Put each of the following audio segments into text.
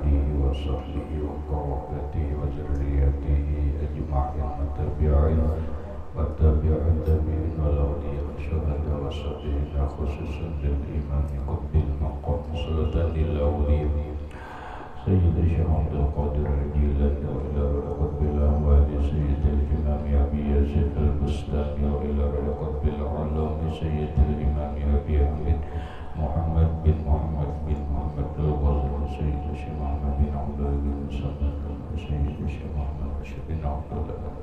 آله وصحبه وقرابته وذريته أجمعين والتابعين والأولياء والشهداء والصالحين خصوصا للإمام قطب المقام سلطان الأولياء سيد الشيخ عبد القادر الجيلاني وإلى قطب الأموال سيد الإمام أبي يزيد البستاني وإلى قطب العلوم سيد الإمام أبي حميد محمد بن محمد الغزالي سيد الشيخ محمد بن عبد الله بن مسلم سيد الشيخ محمد بن عبد الله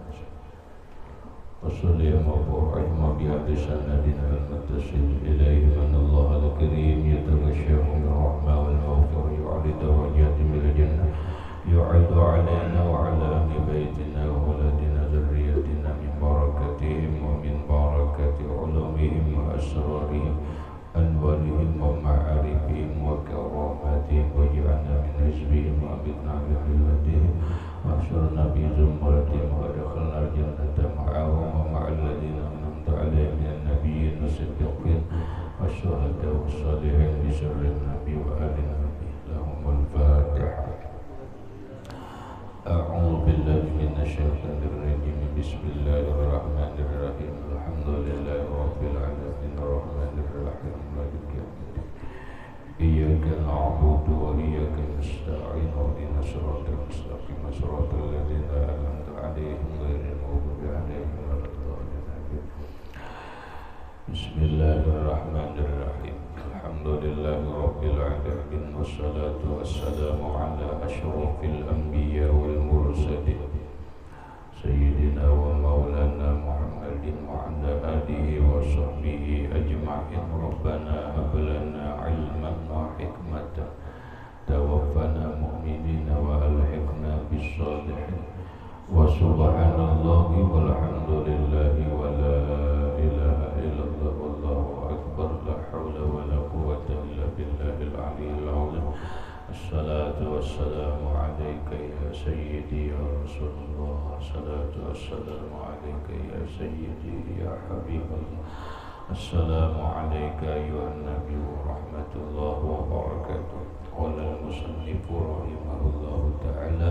وصلي وبارك بهذا سندنا المتصل إليه من الله الكريم يتغشاه بالرحمة والمغفرة يعلي درجات من الجنة يعد علينا وعلى أهل بيتنا وولدنا ذريتنا من بركتهم ومن بركة علومهم وأسرارهم أنوارهم ومعارفهم وكراماتهم واجعلنا من حزبهم وأمتنا بملتهم واحشرنا بزمرتهم وادخلنا الجنة معهم ومع الذين أنعمت عليهم من النبيين والصديقين والشهداء والصالحين بسر النبي وآل النبي لهم الفاتحة. أعوذ بالله من الشيطان الرجيم بسم الله الرحمن الرحيم الحمد لله رب العالمين الرحمن الرحيم مالك يوم الدين إياك نعبد وإياك نستعين اهدنا الصراط المستقيم صراط الذين أنعمت عليهم غير المغضوب عليهم ولا الضالين. بسم الله الرحمن الرحيم الحمد لله رب العالمين والصلاة والسلام على أشرف الأنبياء والمرسلين سيدنا ومولانا محمد وعلى آله وصحبه أجمعين. ربنا هب لنا علما وحكمة توفنا مؤمنين وألحقنا بالصالحين وسبحان الله والحمد لله ولا إله إلا الله والله أكبر لا حول ولا قوة إلا بالله العلي العظيم. الصلاة والسلام عليك يا سيدي يا رسول الله الصلاة والسلام عليك يا سيدي يا حبيب الله. السلام عليك أيها النبي ورحمة الله وبركاته. قال المصنف رحمه الله تعالى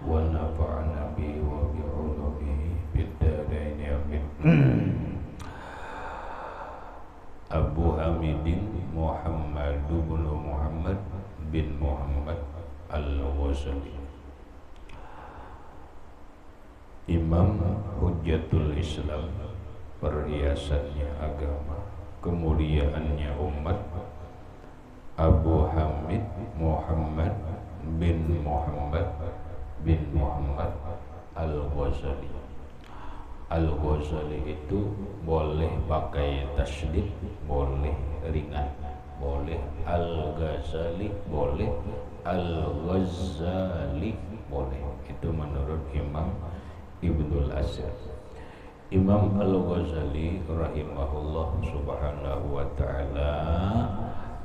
ونفعنا به وبعلومه في الدارين آمين. Abu Hamidin Muhammad bin Muhammad bin Muhammad Al-Ghazali, Imam Hujjatul Islam, perhiasannya agama, kemuliaannya umat. Abu Hamid Muhammad bin Muhammad bin Muhammad Al-Ghazali. Al-Ghazali itu boleh pakai tasydid, boleh ringan, boleh Al-Ghazali, boleh Al-Ghazali, boleh. Itu menurut Imam Ibnul Asir. Imam Al-Ghazali rahimahullah subhanahu wa ta'ala,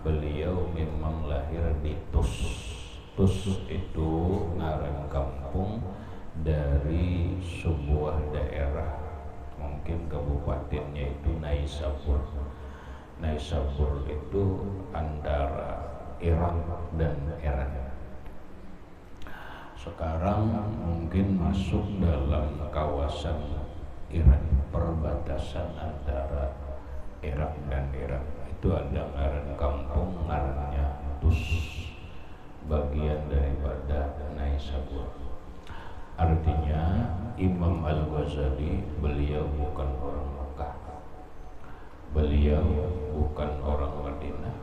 beliau memang lahir di Tus. Tus itu ngaran kampung dari sebuah daerah, mungkin kabupatennya itu Naisabur. Naisabur itu antara Irak dan Iran. Sekarang mungkin masuk dalam kawasan Iran, perbatasan antara Irak dan Iran. Itu ada ngaran kampung, ngarannya Tus, bagian daripada Naisabur. Artinya Imam Al-Ghazali beliau bukan orang Mekah, beliau bukan orang Madinah,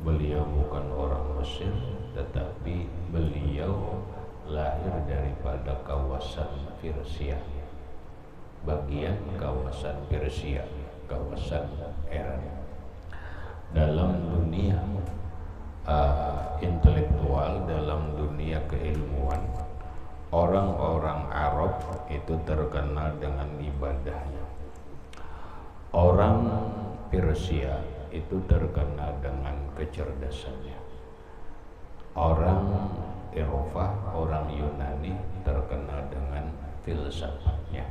beliau bukan orang Mesir, tetapi beliau lahir daripada kawasan Persia, bagian kawasan Persia, kawasan Iran. Dalam dunia intelektual, dalam dunia keilmuan, orang-orang Arab itu terkenal dengan ibadahnya. Orang Persia itu terkenal dengan kecerdasannya. Orang Eropa, orang Yunani terkenal dengan filsafatnya.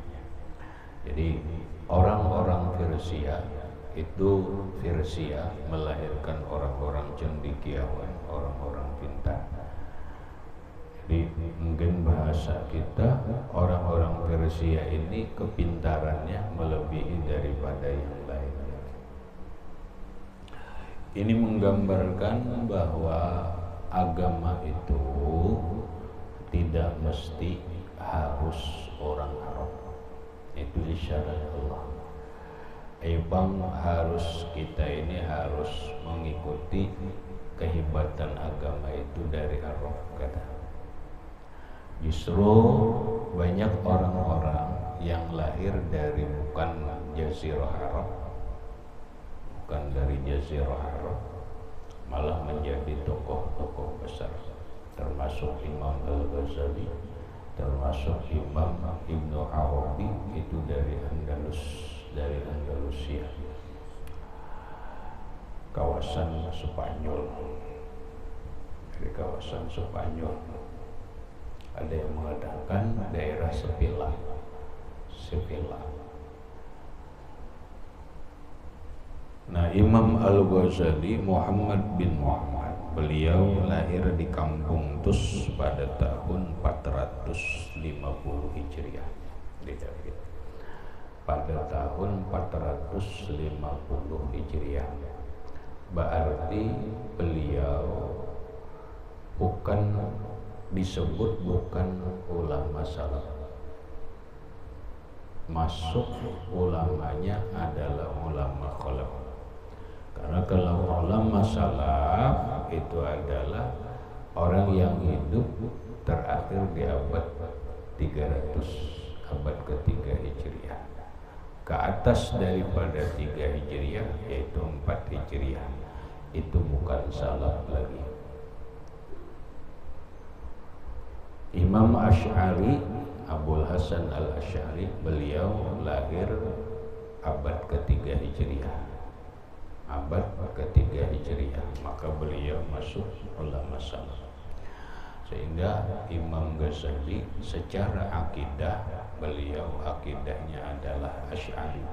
Jadi orang-orang Persia itu, Persia melahirkan orang-orang cendekiawan, orang-orang pintar. bahasa kita, orang-orang Persia ini kepintarannya melebihi daripada yang lain. Ini menggambarkan bahwa agama itu tidak mesti harus orang Arab. Itu isyarat Allah. Bang, kita ini harus mengikuti kehebatan agama itu dari Arab, kata. Justru banyak orang-orang yang lahir dari bukan Jazirah Arab, bukan dari Jazirah Arab, malah menjadi tokoh-tokoh besar, termasuk Imam Al-Ghazali, termasuk Imam Ibnu Arabi, itu dari Andalusia, kawasan Spanyol. Dari kawasan Spanyol, ada yang mengatakan daerah Sevilla. Nah, Imam Al-Ghazali Muhammad bin Muhammad, beliau lahir di Kampung Tus pada tahun 450 Hijriah di David. Pada tahun 450 Hijriah, berarti beliau disebut bukan ulama salaf. Masuk ulamanya adalah ulama khalaf. Karena kalau ulama salaf itu adalah orang yang hidup terakhir di abad 300, abad ketiga Hijriah. Ke atas daripada 3 Hijriah yaitu 4 Hijriah, itu bukan salaf lagi. Imam Asy'ari, Abul Hasan Al-Asy'ari, beliau lahir abad ketiga Hijriah. Abad ketiga Hijriah, maka beliau masuk ulama salaf. Sehingga Imam Ghazali secara akidah, beliau akidahnya adalah Asy'ari.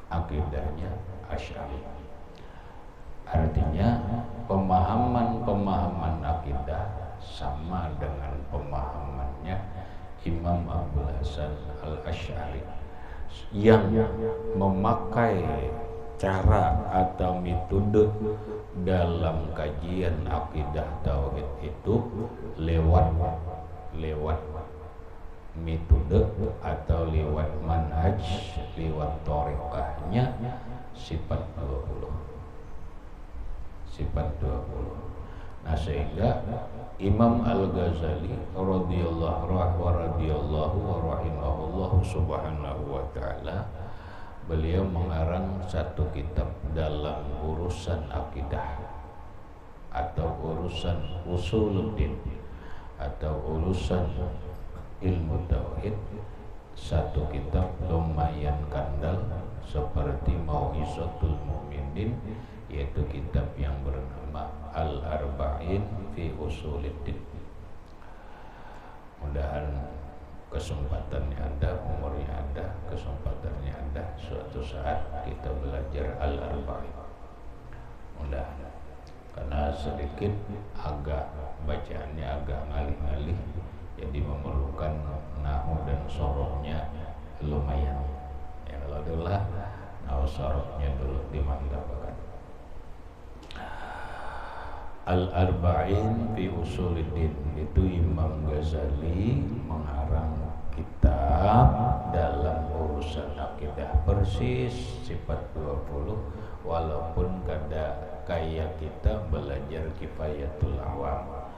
Akidahnya Asy'ari. Artinya pemahaman akidah sama dengan pemahamannya Imam Abul Hasan Al-Asy'ari, yang memakai cara atau metode dalam kajian akidah tauhid itu lewat metode atau lewat manhaj, lewat thariqahnya sifat 20. Nah, sehingga Imam Al-Ghazali radhiyallahu wa rahimahullah subhanahu wa ta'ala, beliau mengarang satu kitab dalam urusan akidah atau urusan usuluddin atau urusan ilmu tauhid, satu kitab lumayan kandal seperti Mau'izatul Mu'minin, yaitu kitab yang bernama Al-Arba'in fi Usuluddin. Mudahan kesempatannya ada, umurnya ada, kesempatannya ada, suatu saat kita belajar Al-Arba'in. Mudahan, karena sedikit agak bacaannya agak ngalih-ngalih, jadi memerlukan nahwu dan sorohnya lumayan. Ya, kalau dulu lah nahwu sorohnya dulu dimantapkan. Al-Arba'in fi Usuluddin, itu Imam Ghazali mengarang kitab dalam urusan akidah, persis sifat 20, walaupun kayak kita belajar Kifayatul Awam.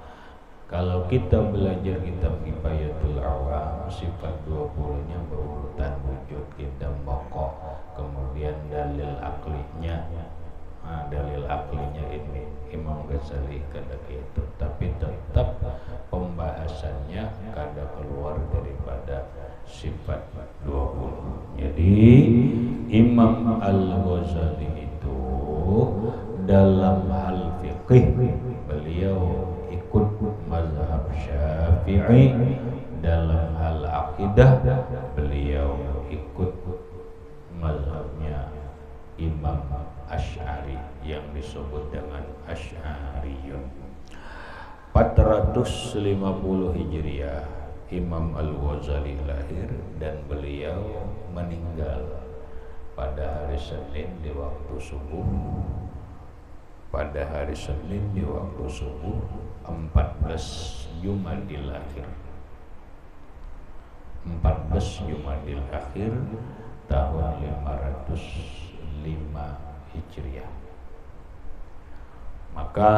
Kalau kita belajar kitab Kifayatul Awam, sifat 20-nya berurutan wujud, kita pokok, kemudian dalil aklinya. Dalil aklinya ini Imam Ghazali kada itu, tapi tetap pembahasannya kada keluar daripada sifat 20. Jadi Imam Al-Ghazali itu dalam hal fiqih beliau ikut mazhab Syafi'i, dalam hal akidah beliau ikut mazhabnya Imam Asy'ari yang disebut dengan Asy'ariyun. 450 Hijriah Imam Al-Ghazali lahir dan beliau meninggal pada hari Senin di waktu subuh. Pada hari Senin di waktu subuh 14 Jumadil Akhir 14 Jumadil Akhir tahun 505 Hijriah. Maka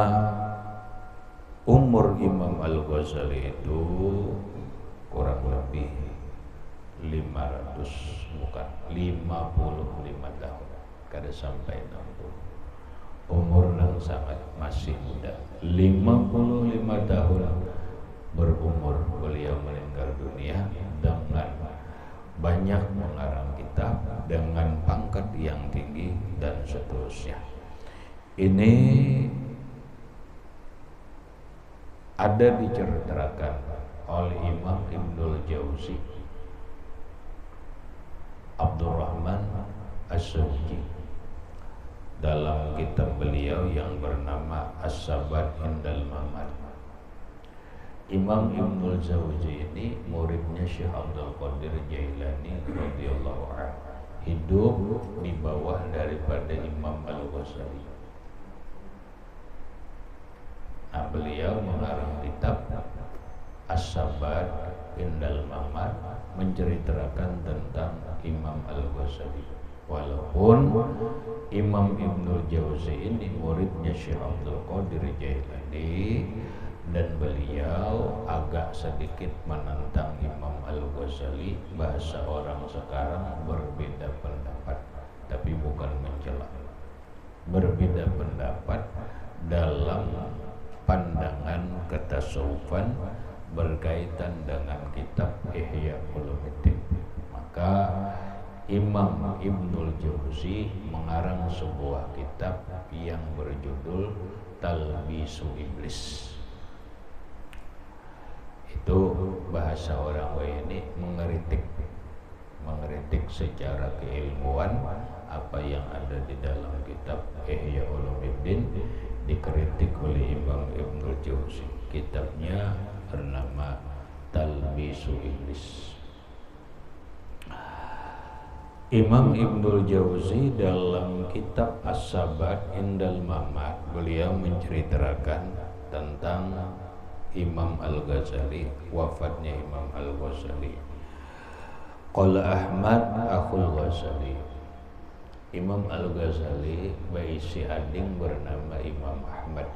umur Imam Al-Ghazali itu kurang lebih 55 tahun, kada sampai 60. Umur yang sangat masih muda, 55 tahun berumur beliau meninggal dunia dengan banyak mengarang kitab, dengan pangkat yang tinggi dan seterusnya. Ini ada diceritakan oleh Imam Ibnul Jauzi Abdurrahman As-Sawji dalam kitab beliau yang bernama As-Sabat Indal Mamat. Imam Ibnul Jauzi ini muridnya Syekh Abdul Qadir Jailani radhiyallahu anhu, hidup di bawah daripada Imam Al-Ghazali. Nah, beliau mengarang kitab As-Sabat Indal Mamat menceritakan tentang Imam Al-Ghazali. Walaupun Imam Ibnul Jauzi ini muridnya Syekh Abdul Qadir Jailani dan beliau agak sedikit menentang Imam Al-Ghazali, bahasa orang sekarang berbeda pendapat, tapi bukan mencela. Berbeda pendapat dalam pandangan ketasawufan berkaitan dengan kitab Ihya Ulumuddin. Maka Imam Ibnul Jauzi mengarang sebuah kitab yang berjudul Talbisu Iblis. Itu bahasa orang ini mengeritik secara keilmuan apa yang ada di dalam kitab Ihya Ulumuddin, dikritik oleh Imam Ibnul Jauzi. Kitabnya bernama Talbisu Iblis. Imam Ibnul Jauzi dalam kitab As-Sabat Indal Mamat beliau menceritakan tentang Imam Al-Ghazali, wafatnya Imam Al-Ghazali. Qala Ahmad akhul Ghazali. Imam Al-Ghazali baisi ading bernama Imam Ahmad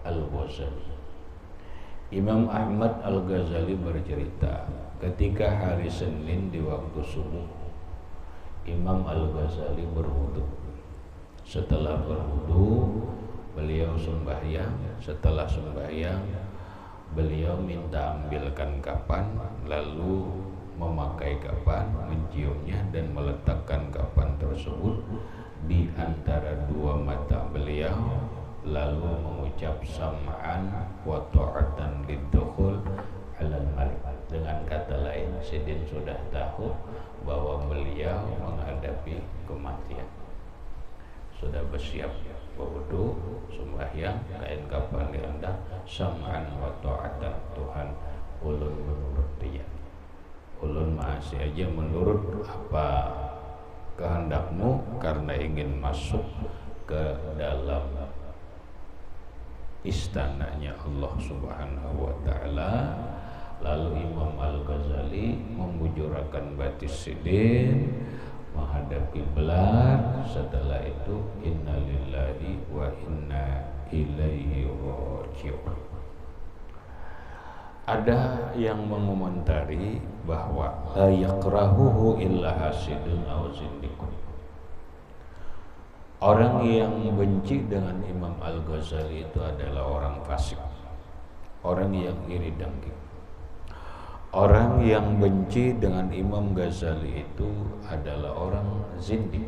Al-Ghazali. Imam Ahmad Al-Ghazali bercerita, ketika hari Senin di waktu subuh Imam Al-Ghazali berwudu. Setelah berwudu, beliau sembahyang. Setelah sembahyang, beliau minta ambilkan kapan, lalu memakai kapan, menciumnya dan meletakkan kapan tersebut di antara dua mata beliau, lalu mengucap sam'an wa ta'atan lidukhul alal malik. Dengan kata lain, Sidin sudah tahu bahwa beliau menghadapi kematian. Sudah bersiap berwudu, sembahyang, kain kapan diandah, sam'an wa ta'atan, Tuhan ulun menurut dia. Ulun masih aja menurut apa kehendakmu karena ingin masuk ke dalam istananya Allah Subhanahu wa ta'ala. Lalu Imam Al-Ghazali membujurakan batis Sidin menghadapi belat. Setelah itu inna lillahi wa inna ilaihi raji'un. Ada yang mengomentari bahwa la yakrahuhu illa hasidun aw zindikun. Orang yang benci dengan Imam Al-Ghazali itu adalah orang fasik, orang yang iri dengki. Orang yang benci dengan Imam Ghazali itu adalah orang zindik.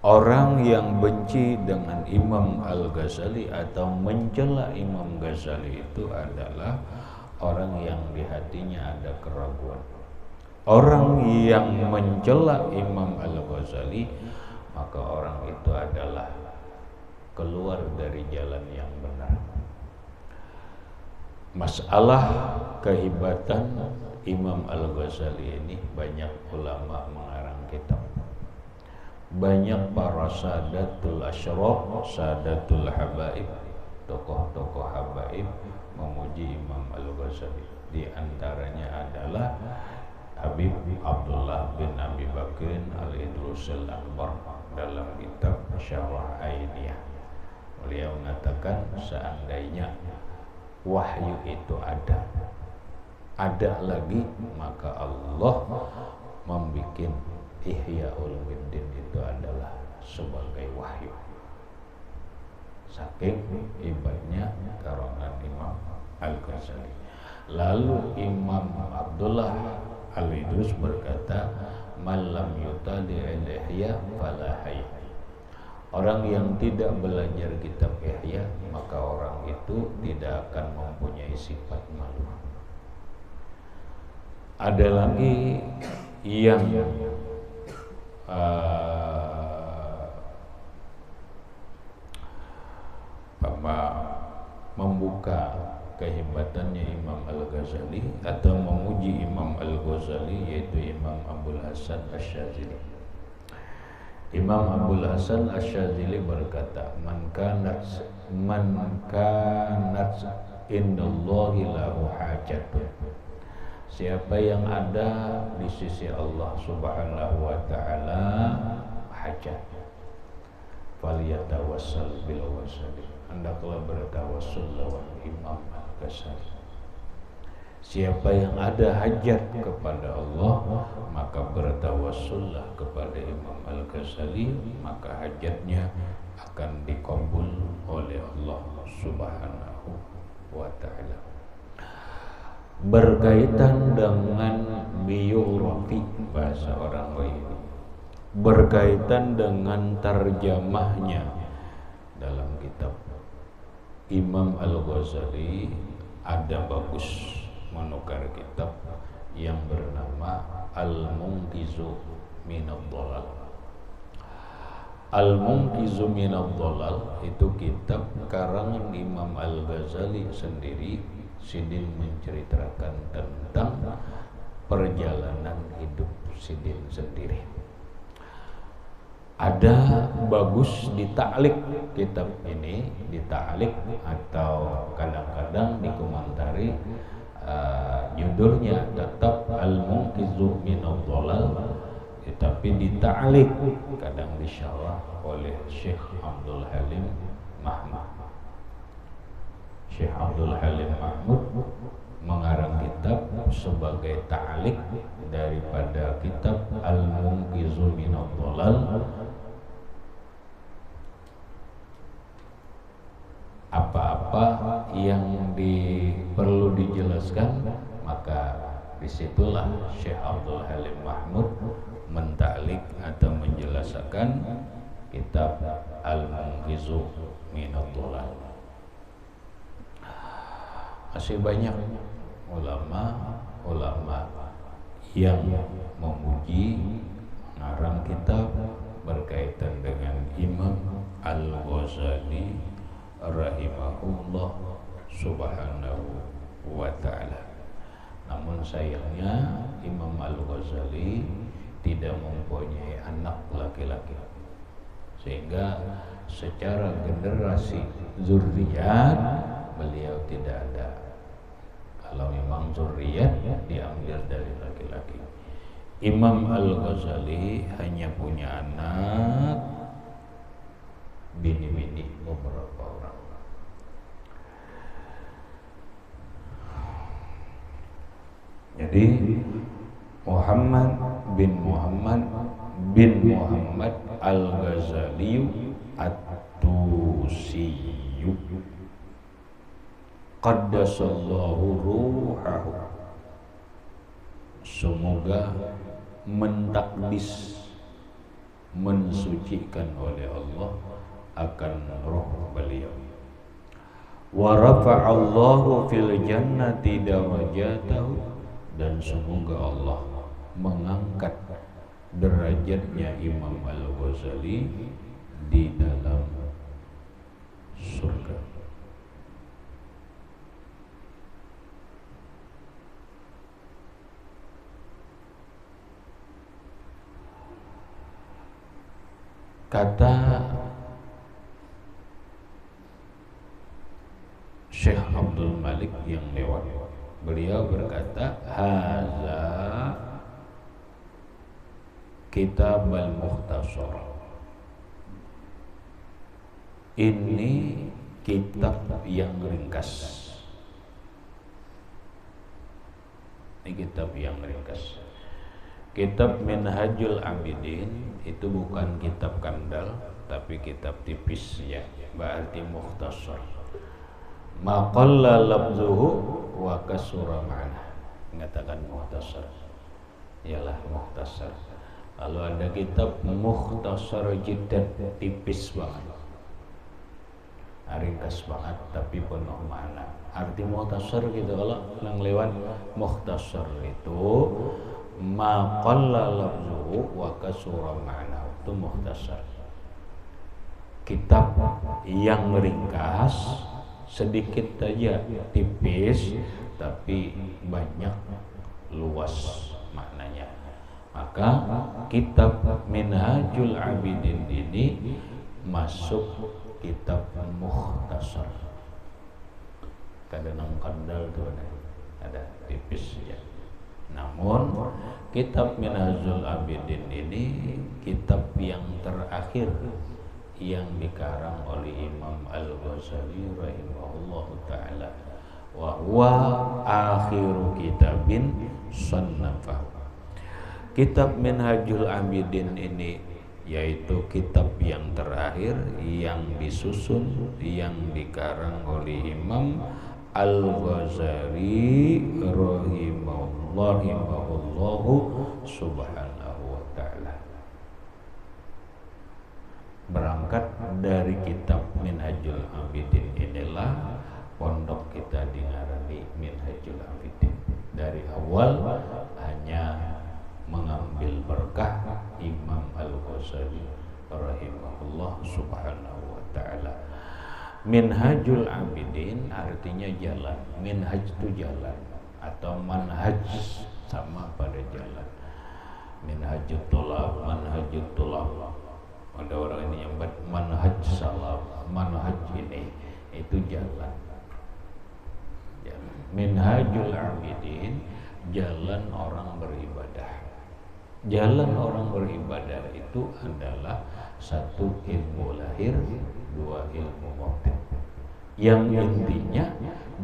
Orang yang benci dengan Imam Al-Ghazali atau mencela Imam Ghazali itu adalah orang yang di hatinya ada keraguan. Orang yang mencela Imam Al-Ghazali, maka orang itu adalah keluar dari jalan yang benar. Masalah kehebatan Imam Al-Ghazali ini banyak ulama mengarang kitab. Banyak para sadatul asyraf, sadatul habaib, tokoh-tokoh habaib memuji Imam Al-Ghazali. Di antaranya adalah Habib Abdullah bin Abi Bakrin Al-Idrusil Akbar dalam kitab Syarah Ainiyah. Beliau mengatakan seandainya wahyu itu ada lagi, maka Allah membuat Ihya Ulumuddin itu adalah sebagai wahyu. Saking hebatnya karangan Imam Al-Ghazali. Lalu Imam Abdullah Al-Idrus berkata, "Man lam yutali al-ihya fala hayy." Orang yang tidak belajar kitab Ihya, maka orang itu tidak akan mempunyai sifat malu. Ada lagi yang membuka kehebatannya Imam Al-Ghazali atau memuji Imam Al-Ghazali, yaitu Imam Abul Hasan Asy-Syadzili. Imam Abul Hasan Asy-Syadzili berkata, man kanat indallahi lahu hajatun. Siapa yang ada di sisi Allah Subhanahu wa taala hajat, falyatawassal bil wasali. Hendaklah bertawassul lawan Imam Al-Ghazali. Siapa yang ada hajat kepada Allah, maka bertawassullah kepada Imam Al-Ghazali, maka hajatnya akan dikabul oleh Allah Subhanahu wa ta'ala. Berkaitan dengan biografi bahasa orang ini, berkaitan dengan tarjamahnya dalam kitab Imam Al-Ghazali, ada bagus menukar kitab yang bernama Al-Munqizu Minadh-Dhalal. Al-Munqizu Minadh-Dhalal itu kitab karangan Imam Al-Ghazali sendiri. Sidin menceritakan tentang perjalanan hidup Sidin sendiri. Ada bagus ditaklik kitab ini, ditaklik atau kadang-kadang dikomentari, judulnya tetap Al-Munqizu Minadh-Dhalal, tetapi ditaklik kadang disyarah oleh Syekh Abdul Halim Mahmud. Syekh Abdul Halim Mahmud mengarang kitab sebagai ta'liq daripada kitab Al-Munqizu Minadh-Dhalal. Apa-apa yang perlu dijelaskan, maka disitulah Syekh Abdul Halim Mahmud mentaklik atau menjelaskan kitab Al-Munqizu Minadh-Dhalal. Masih banyak ulama yang memuji, mengarang kitab berkaitan dengan Imam Al-Ghazali rahimahullah subhanahu wa ta'ala. Namun sayangnya Imam Al-Ghazali tidak mempunyai anak laki-laki, sehingga secara generasi zurriyat beliau tidak ada. Kalau memang zurriyat diambil dari laki-laki. Imam Al-Ghazali hanya punya anak bini-bini beberapa orang. Jadi Muhammad bin Muhammad Al-Ghazali At-Tusiyu qaddasallahu ruhahu, semoga mentakdis, mensucikan oleh Allah akan roh beliau. Wa rafa'allahu fil jannati darajatahu, dan semoga Allah mengangkat derajatnya Imam Al-Ghazali di dalam surga. Kata Syekh Abdul Malik yang lewat, beliau berkata, haza kitab al-mukhtasar, ini kitab yang ringkas. Ini kitab yang ringkas. Kitab Minhajul Abidin itu bukan kitab kandal, tapi kitab tipis ya, berarti mukhtasar. Maqalla lafzuhu wa kasura ma'na. Mengatakan mukhtasar, ialah mukhtasar. Lalu ada kitab mukhtasar jiddan, tipis banget, ringkas banget tapi penuh makna. Arti mukhtasar gitu, kalau yang lewat mukhtasar itu maqalla lafzuhu wa kasura ma'na, itu mukhtasar. Kitab yang ringkas, sedikit saja, tipis tapi banyak luas maknanya. Maka kitab Minhajul Abidin ini masuk kitab mukhtasar. Kadang kandal tuh ada tipis ya. Namun kitab Minhajul Abidin ini kitab yang terakhir yang dikarang oleh Imam Al-Ghazali rahimahullahu ta'ala, wa huwa akhiru kitabin sannafa. Kitab Minhajul Abidin ini yaitu kitab yang terakhir yang disusun, yang dikarang oleh Imam Al-Ghazali rahimahullahu subhanahu wa ta'ala. Berangkat dari kitab Minhajul Abidin inilah pondok kita dingarani Minhajul Abidin. Dari awal hanya mengambil berkah Imam Al-Ghazali rahimahullah subhanahu wa ta'ala. Minhajul Abidin artinya jalan. Minhaj itu jalan, atau manhaj sama pada jalan. Minhajut tulab, manhajut tulab. Ada orang ini yang manhaj salaf, manhaj ini itu jalan. Minhajul Abidin, jalan orang beribadah. Jalan orang beribadah itu adalah satu, ilmu lahir, dua, ilmu batin. Yang intinya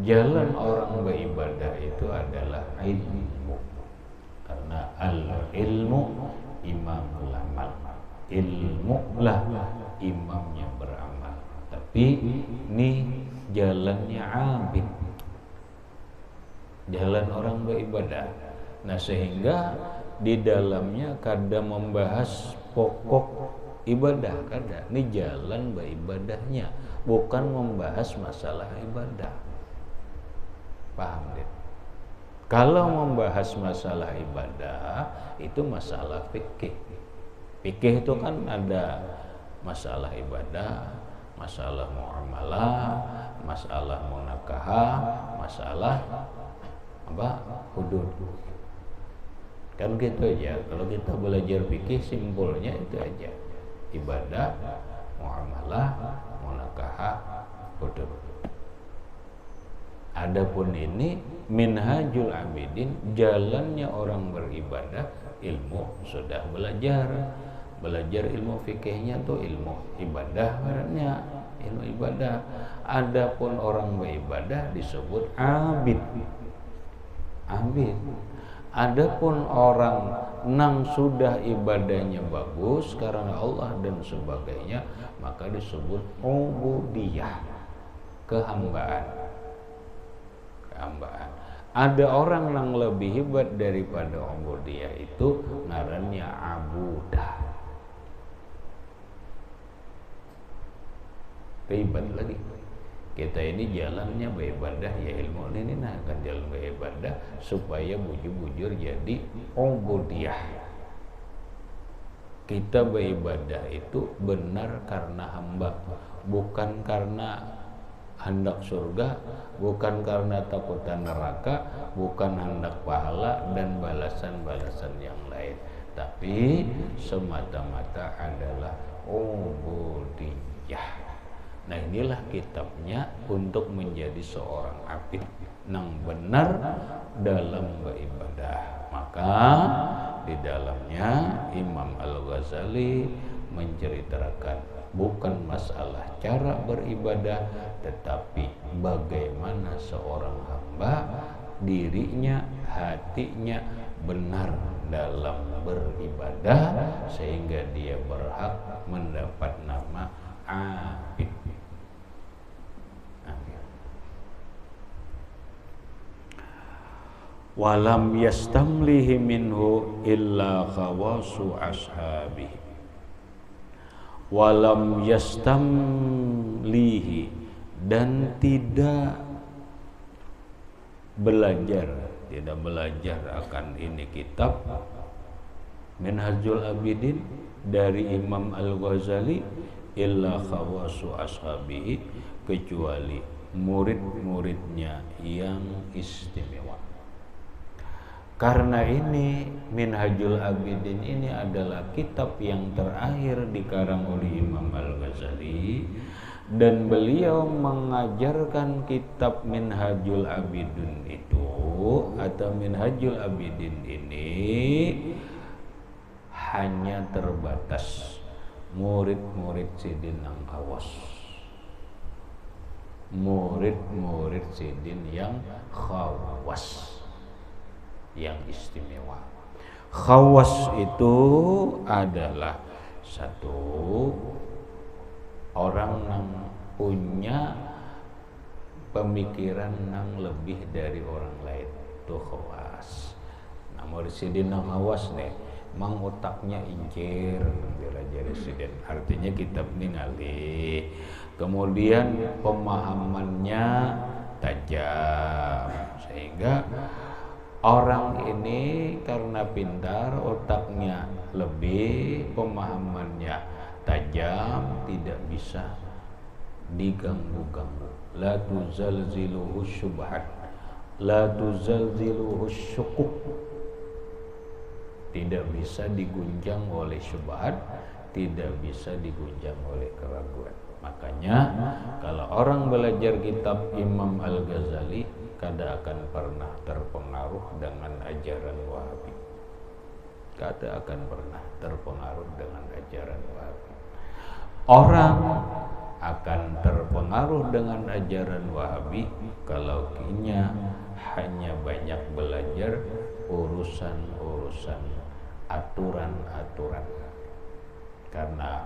jalan orang beribadah itu adalah ilmu. Karena al-ilmu imamul amal. Ilmu lah imamnya beramal. Tapi ini jalannya abid, jalan orang beribadah. Nah, sehingga di dalamnya kadang membahas pokok ibadah, kadang ini jalan beribadahnya, bukan membahas masalah ibadah. Paham deh? Kalau membahas masalah ibadah itu masalah fikih. Fikih itu kan ada masalah ibadah, masalah muamalah, masalah munakahah, masalah apa? Hudud. Kan gitu aja. Kalau kita belajar fikih simpulnya itu aja. Ibadah, muamalah, munakahah, hudud. Adapun ini Minhajul Abidin, jalannya orang beribadah, ilmu sudah belajar ilmu fikihnya tuh ilmu ibadah, karena ilmu ibadah. Adapun orang beribadah disebut abid. Adapun orang nang sudah ibadahnya bagus karena Allah dan sebagainya, maka disebut ubudiyah, kehambaan. Ada orang yang lebih hebat daripada ubudiyah, itu ngarannya abudah. Ribet lagi. Kita ini jalannya beribadah ya ilmu ini, nah kan jalan beribadah supaya bujur-bujur jadi ubudiyah. Kita beribadah itu benar karena hamba, bukan karena hendak surga, bukan karena takutan neraka, bukan hendak pahala dan balasan-balasan yang lain, tapi semata-mata adalah ubudiyah. Nah inilah kitabnya untuk menjadi seorang abid nang benar dalam beribadah. Maka di dalamnya Imam Al-Ghazali menceritakan bukan masalah cara beribadah, tetapi bagaimana seorang hamba dirinya, hatinya benar dalam beribadah sehingga dia berhak mendapat nama abid. Walam yastamlihi minhu illa khawasu ashabihi. Walam yastamlihi, dan tidak belajar akan ini kitab Minhajul Abidin dari Imam Al-Ghazali illa khawasu ashabihi, kecuali murid-muridnya yang istimewa. Karena ini Minhajul Abidin ini adalah kitab yang terakhir dikarang oleh Imam Al-Ghazali, dan beliau mengajarkan kitab Minhajul Abidin itu atau Minhajul Abidin ini hanya terbatas murid-murid Sidin yang khawas, murid-murid Sidin yang khawas, yang istimewa. Khawas itu adalah satu orang yang punya pemikiran yang lebih dari orang lain, itu khawas. Nah, murid Sidin yang khawas nih, mang otaknya incir dirajari Sidin, artinya kitab ningali, kemudian pemahamannya tajam, sehingga orang ini karena pintar, otaknya lebih, pemahamannya tajam, tidak bisa diganggu-ganggu. La tuzalziluhu syubhat, la tuzalziluhu syukuk, tidak bisa diguncang oleh syubhat, tidak bisa diguncang oleh keraguan. Makanya kalau orang belajar kitab Imam Al-Ghazali, kada akan pernah terpengaruh dengan ajaran Wahabi. Kada akan pernah terpengaruh dengan ajaran Wahabi. Orang akan terpengaruh dengan ajaran Wahabi kalau kinya hanya banyak belajar urusan-urusan aturan-aturan. Karena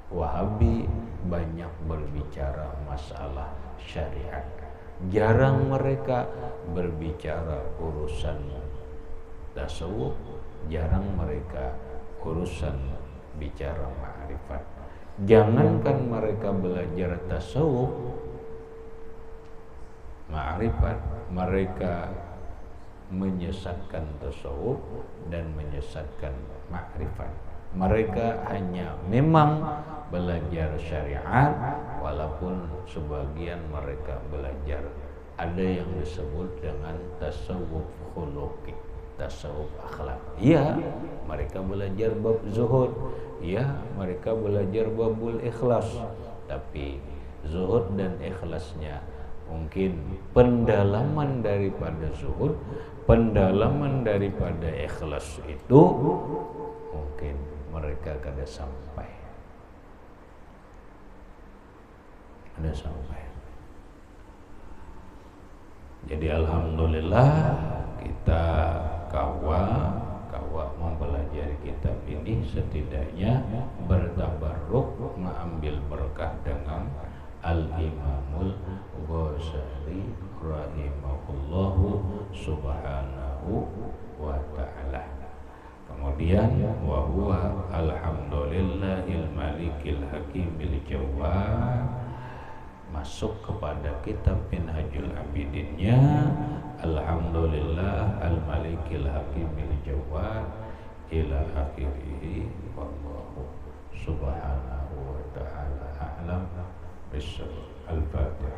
Wahabi banyak berbicara masalah syariat, jarang mereka berbicara urusan tasawuf, jarang mereka urusan bicara ma'rifat. Jangankan mereka belajar tasawuf, ma'rifat, mereka menyesatkan tasawuf dan menyesatkan ma'rifat. Mereka hanya memang belajar syariat, walaupun sebagian mereka belajar ada yang disebut dengan tasawuf khuluqi, tasawuf akhlak. Ya, mereka belajar bab zuhud, ya, mereka belajar babul ikhlas, tapi zuhud dan ikhlasnya mungkin pendalaman daripada zuhud, pendalaman daripada ikhlas itu mungkin mereka kada sampai. Jadi alhamdulillah kita kawa mempelajari kitab ini, setidaknya bertabarruk mengambil berkah dengan Al-Imamul Ghazali rahimahullahu subhanahu wa ta'ala. Kemudian wa huwa alhamdulillahil malikil hakimil jawad, masuk kepada kitab Minhajul Abidinnya, alhamdulillah al malikil hakimil jawad ila akhirih, wallahu subhanahu wa ta'ala a'lam. Al-Fatihah.